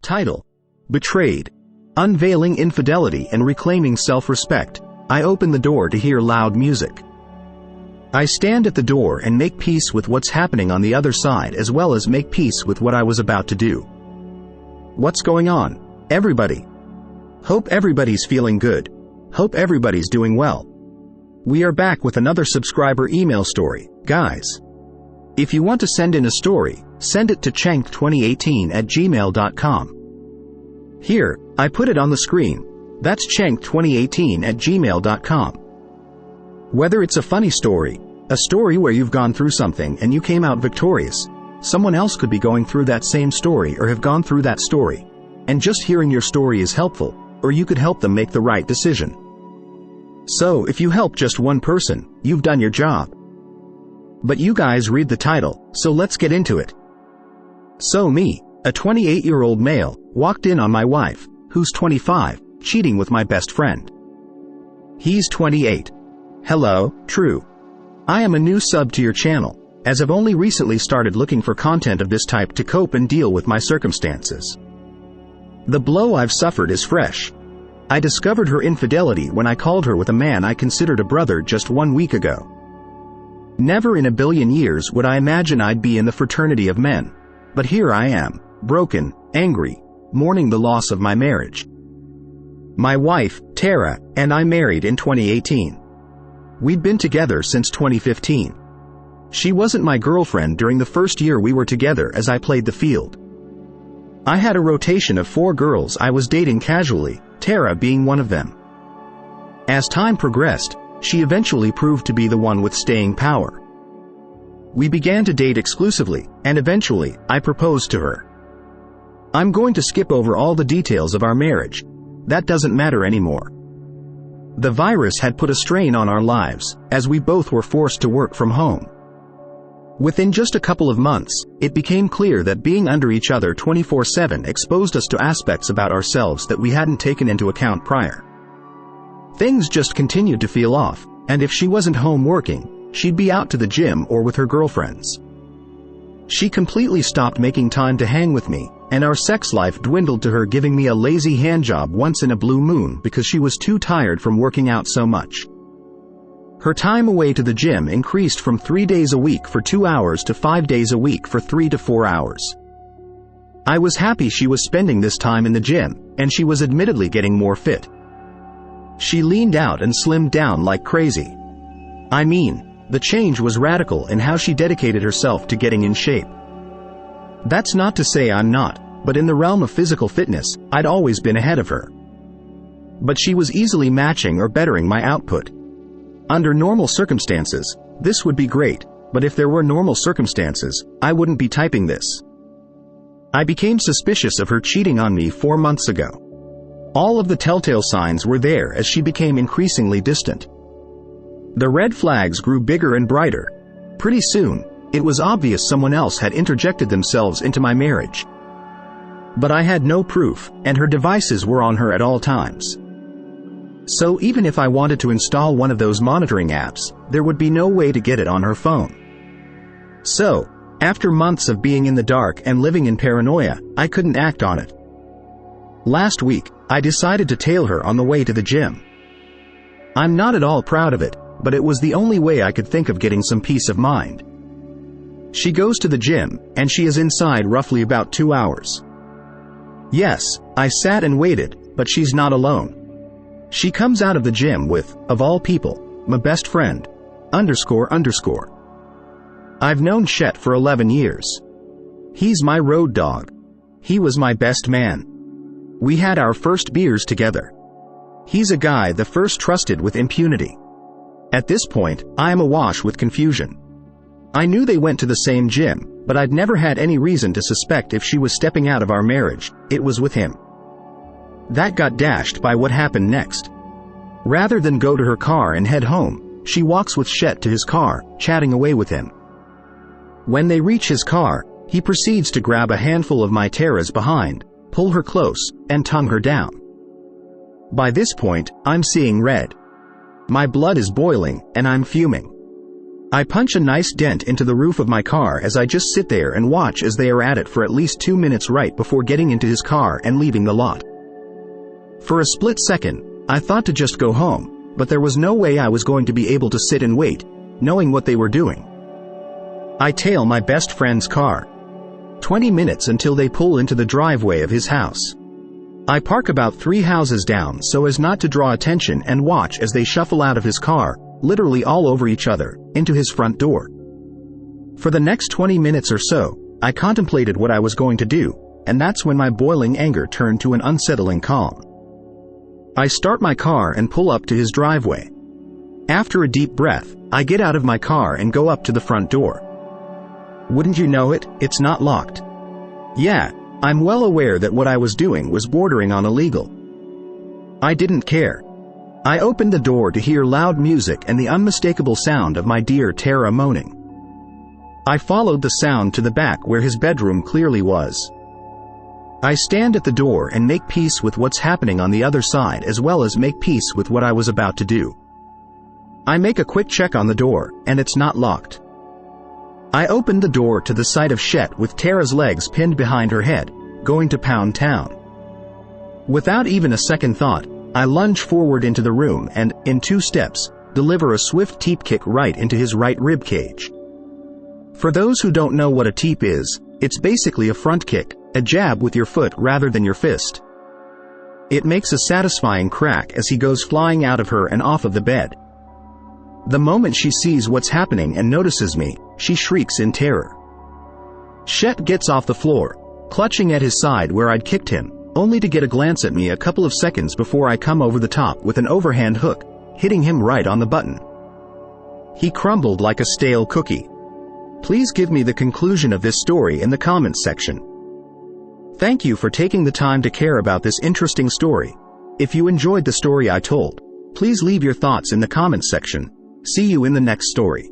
Title: Betrayed. Unveiling Infidelity and Reclaiming Self-Respect. I open the door to hear loud music. I stand at the door and make peace with what's happening on the other side, as well as make peace with what I was about to do. What's going on, everybody? Hope everybody's feeling good. Hope everybody's doing well. We are back with another subscriber email story, guys. If you want to send in a story, send it to chenk2018@gmail.com. Here, I put it on the screen. That's chenk2018@gmail.com. Whether it's a funny story, a story where you've gone through something and you came out victorious, someone else could be going through that same story or have gone through that story, and just hearing your story is helpful, or you could help them make the right decision. So if you help just one person, you've done your job. But you guys read the title, so let's get into it. So me, a 28-year-old male, walked in on my wife, who's 25, cheating with my best friend. He's 28. Hello, true. I am a new sub to your channel, as I've only recently started looking for content of this type to cope and deal with my circumstances. The blow I've suffered is fresh. I discovered her infidelity when I called her with a man I considered a brother just 1 week ago. Never in a billion years would I imagine I'd be in the fraternity of men, but here I am, broken, angry, mourning the loss of my marriage. My wife, Tara, and I married in 2018. We'd been together since 2015. She wasn't my girlfriend during the first year we were together, as I played the field. I had a rotation of 4 girls I was dating casually, Tara being one of them. As time progressed, she eventually proved to be the one with staying power. We began to date exclusively, and eventually, I proposed to her. I'm going to skip over all the details of our marriage. That doesn't matter anymore. The virus had put a strain on our lives, as we both were forced to work from home. Within just a couple of months, it became clear that being under each other 24/7 exposed us to aspects about ourselves that we hadn't taken into account prior. Things just continued to feel off, and if she wasn't home working, she'd be out to the gym or with her girlfriends. She completely stopped making time to hang with me, and our sex life dwindled to her giving me a lazy handjob once in a blue moon because she was too tired from working out so much. Her time away to the gym increased from 3 days a week for 2 hours to 5 days a week for 3 to 4 hours. I was happy she was spending this time in the gym, and she was admittedly getting more fit. She leaned out and slimmed down like crazy. I mean, the change was radical in how she dedicated herself to getting in shape. That's not to say I'm not, but in the realm of physical fitness, I'd always been ahead of her. But she was easily matching or bettering my output. Under normal circumstances, this would be great, but if there were normal circumstances, I wouldn't be typing this. I became suspicious of her cheating on me 4 months ago. All of the telltale signs were there as she became increasingly distant. The red flags grew bigger and brighter. Pretty soon, it was obvious someone else had interjected themselves into my marriage. But I had no proof, and her devices were on her at all times. So even if I wanted to install one of those monitoring apps, there would be no way to get it on her phone. So, after months of being in the dark and living in paranoia, I couldn't act on it. Last week, I decided to tail her on the way to the gym. I'm not at all proud of it, but it was the only way I could think of getting some peace of mind. She goes to the gym, and she is inside roughly about 2 hours. Yes, I sat and waited, but she's not alone. She comes out of the gym with, of all people, my best friend, __. I've known Chet for 11 years. He's my road dog. He was my best man. We had our first beers together. He's a guy the first trusted with impunity. At this point, I am awash with confusion. I knew they went to the same gym, but I'd never had any reason to suspect if she was stepping out of our marriage, it was with him. That got dashed by what happened next. Rather than go to her car and head home, she walks with Chet to his car, chatting away with him. When they reach his car, he proceeds to grab a handful of my Tara's behind, pull her close, and tongue her down. By this point, I'm seeing red. My blood is boiling, and I'm fuming. I punch a nice dent into the roof of my car as I just sit there and watch as they are at it for at least 2 minutes right before getting into his car and leaving the lot. For a split second, I thought to just go home, but there was no way I was going to be able to sit and wait, knowing what they were doing. I tail my best friend's car. 20 minutes until they pull into the driveway of his house. I park about 3 houses down so as not to draw attention and watch as they shuffle out of his car, literally all over each other, into his front door. For the next 20 minutes or so, I contemplated what I was going to do, and that's when my boiling anger turned to an unsettling calm. I start my car and pull up to his driveway. After a deep breath, I get out of my car and go up to the front door. Wouldn't you know it, it's not locked. Yeah, I'm well aware that what I was doing was bordering on illegal. I didn't care. I opened the door to hear loud music and the unmistakable sound of my dear Tara moaning. I followed the sound to the back where his bedroom clearly was. I stand at the door and make peace with what's happening on the other side as well as make peace with what I was about to do. I make a quick check on the door, and it's not locked. I opened the door to the sight of Shet with Tara's legs pinned behind her head, going to pound town. Without even a second thought, I lunge forward into the room and, in 2 steps, deliver a swift teep kick right into his right rib cage. For those who don't know what a teep is, it's basically a front kick, a jab with your foot rather than your fist. It makes a satisfying crack as he goes flying out of her and off of the bed. The moment she sees what's happening and notices me, she shrieks in terror. Shet gets off the floor, clutching at his side where I'd kicked him, only to get a glance at me a couple of seconds before I come over the top with an overhand hook, hitting him right on the button. He crumbled like a stale cookie. Please give me the conclusion of this story in the comments section. Thank you for taking the time to care about this interesting story. If you enjoyed the story I told, please leave your thoughts in the comments section. See you in the next story.